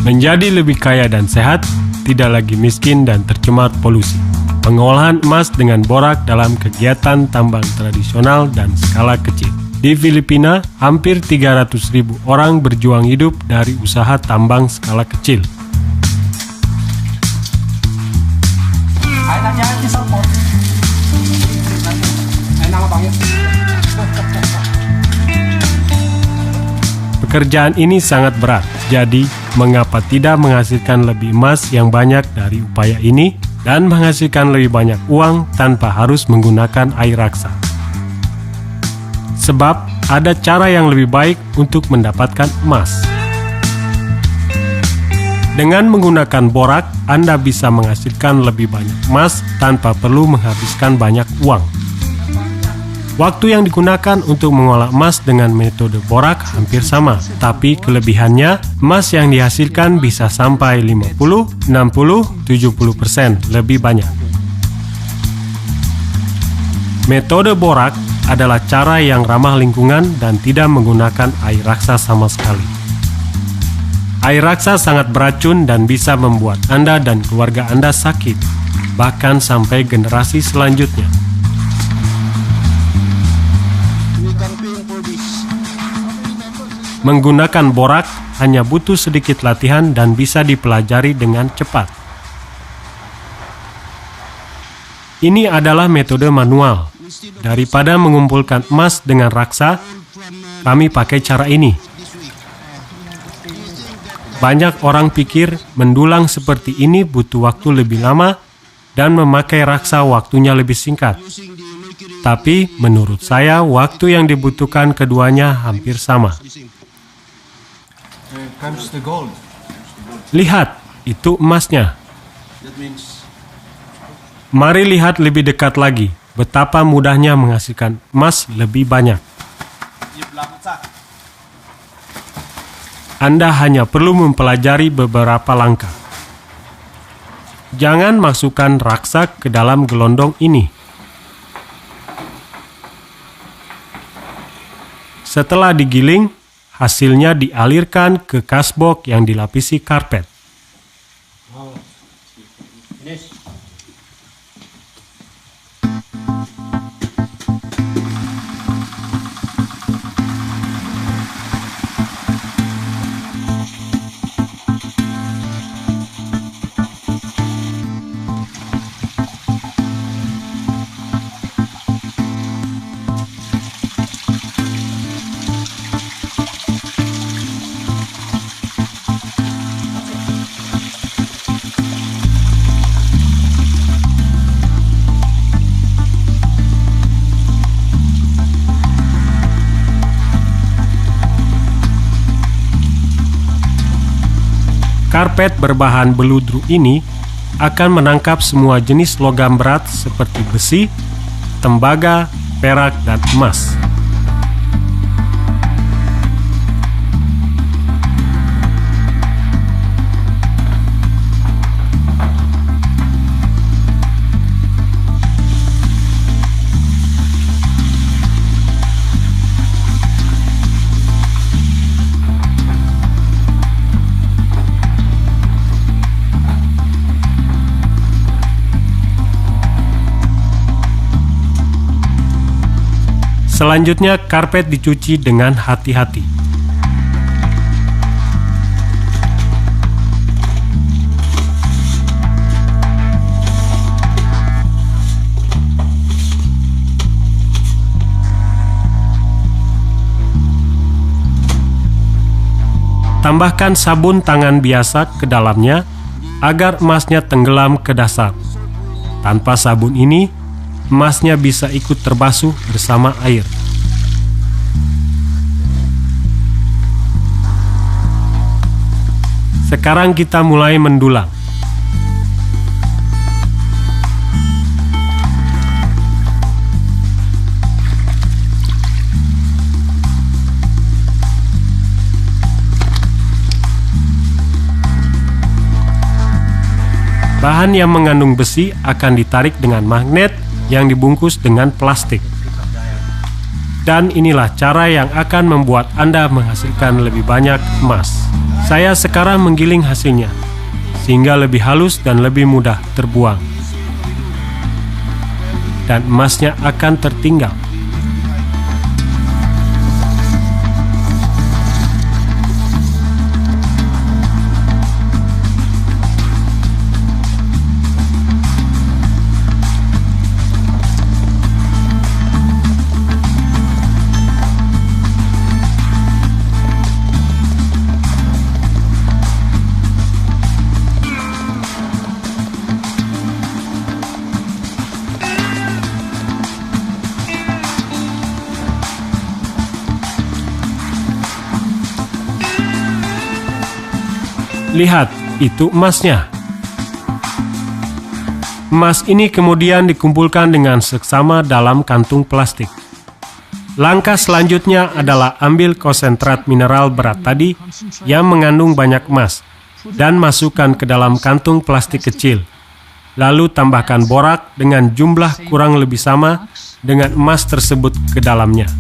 Menjadi lebih kaya dan sehat, tidak lagi miskin dan tercemar polusi. Pengolahan emas dengan borak dalam kegiatan tambang tradisional dan skala kecil. Di Filipina, hampir 300.000 orang berjuang hidup dari usaha tambang skala kecil. Pekerjaan ini sangat berat, jadi mengapa tidak menghasilkan lebih emas yang banyak dari upaya ini dan menghasilkan lebih banyak uang tanpa harus menggunakan air raksa? Sebab ada cara yang lebih baik untuk mendapatkan emas. Dengan menggunakan borak, Anda bisa menghasilkan lebih banyak emas tanpa perlu menghabiskan banyak uang. Waktu yang digunakan untuk mengolah emas dengan metode borak hampir sama, tapi kelebihannya, emas yang dihasilkan bisa sampai 50, 60, 70% lebih banyak. Metode borak adalah cara yang ramah lingkungan dan tidak menggunakan air raksa sama sekali. Air raksa sangat beracun dan bisa membuat Anda dan keluarga Anda sakit, bahkan sampai generasi selanjutnya. Menggunakan borak hanya butuh sedikit latihan dan bisa dipelajari dengan cepat. Ini adalah metode manual. Daripada mengumpulkan emas dengan raksa, kami pakai cara ini. Banyak orang pikir mendulang seperti ini butuh waktu lebih lama dan memakai raksa waktunya lebih singkat. Tapi menurut saya waktu yang dibutuhkan keduanya hampir sama. Lihat, itu emasnya. Mari lihat lebih dekat lagi betapa mudahnya menghasilkan emas lebih banyak. Anda hanya perlu mempelajari beberapa langkah. Jangan masukkan raksa ke dalam gelondong ini. Setelah digiling, hasilnya dialirkan ke kasbok yang dilapisi karpet. Karpet berbahan beludru ini akan menangkap semua jenis logam berat seperti besi, tembaga, perak, dan emas. Selanjutnya, karpet dicuci dengan hati-hati. Tambahkan sabun tangan biasa ke dalamnya agar emasnya tenggelam ke dasar. Tanpa sabun ini, emasnya bisa ikut terbasuh bersama air. Sekarang kita mulai mendulang. Bahan yang mengandung besi akan ditarik dengan magnet yang dibungkus dengan plastik. Dan inilah cara yang akan membuat Anda menghasilkan lebih banyak emas. Saya sekarang menggiling hasilnya, sehingga lebih halus dan lebih mudah terbuang. Dan emasnya akan tertinggal. Lihat, itu emasnya. Emas ini kemudian dikumpulkan dengan seksama dalam kantung plastik. Langkah selanjutnya adalah ambil konsentrat mineral berat tadi yang mengandung banyak emas dan masukkan ke dalam kantung plastik kecil. Lalu tambahkan borak dengan jumlah kurang lebih sama dengan emas tersebut ke dalamnya.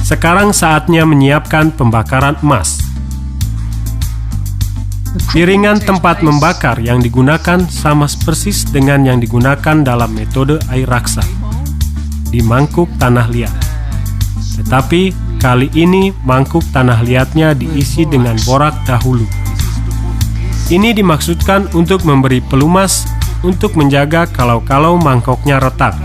Sekarang saatnya menyiapkan pembakaran emas. Piringan tempat membakar yang digunakan sama persis dengan yang digunakan dalam metode air raksa di mangkuk tanah liat. Tetapi kali ini mangkuk tanah liatnya diisi dengan borak dahulu. Ini dimaksudkan untuk memberi pelumas untuk menjaga kalau mangkoknya retak.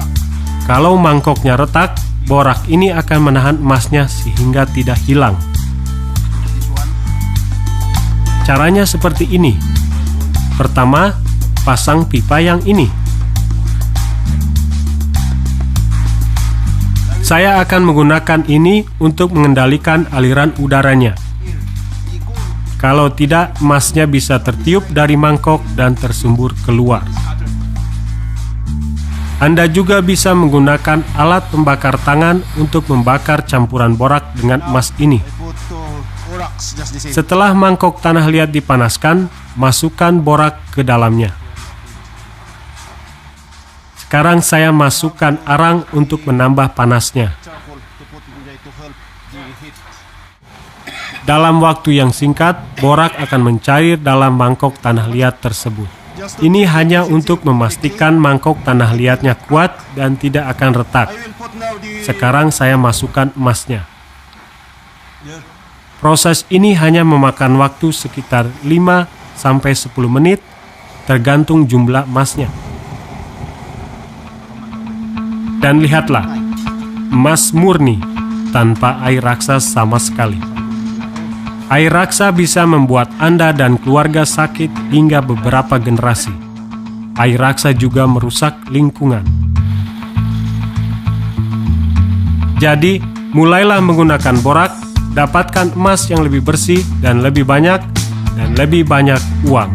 Kalau mangkoknya retak, borak ini akan menahan emasnya sehingga tidak hilang. Caranya seperti ini. Pertama, pasang pipa yang ini. Saya akan menggunakan ini untuk mengendalikan aliran udaranya. Kalau tidak, emasnya bisa tertiup dari mangkok dan tersembur keluar. Anda juga bisa menggunakan alat pembakar tangan untuk membakar campuran borak dengan emas ini. Setelah mangkok tanah liat dipanaskan, masukkan borak ke dalamnya. Sekarang saya masukkan arang untuk menambah panasnya. Dalam waktu yang singkat, borak akan mencair dalam mangkok tanah liat tersebut. Ini hanya untuk memastikan mangkok tanah liatnya kuat dan tidak akan retak. Sekarang saya masukkan emasnya. Proses ini hanya memakan waktu sekitar 5-10 menit, tergantung jumlah emasnya. Dan lihatlah, emas murni, tanpa air raksa sama sekali. Air raksa bisa membuat Anda dan keluarga sakit hingga beberapa generasi. Air raksa juga merusak lingkungan. Jadi, mulailah menggunakan borak, dapatkan emas yang lebih bersih dan lebih banyak uang.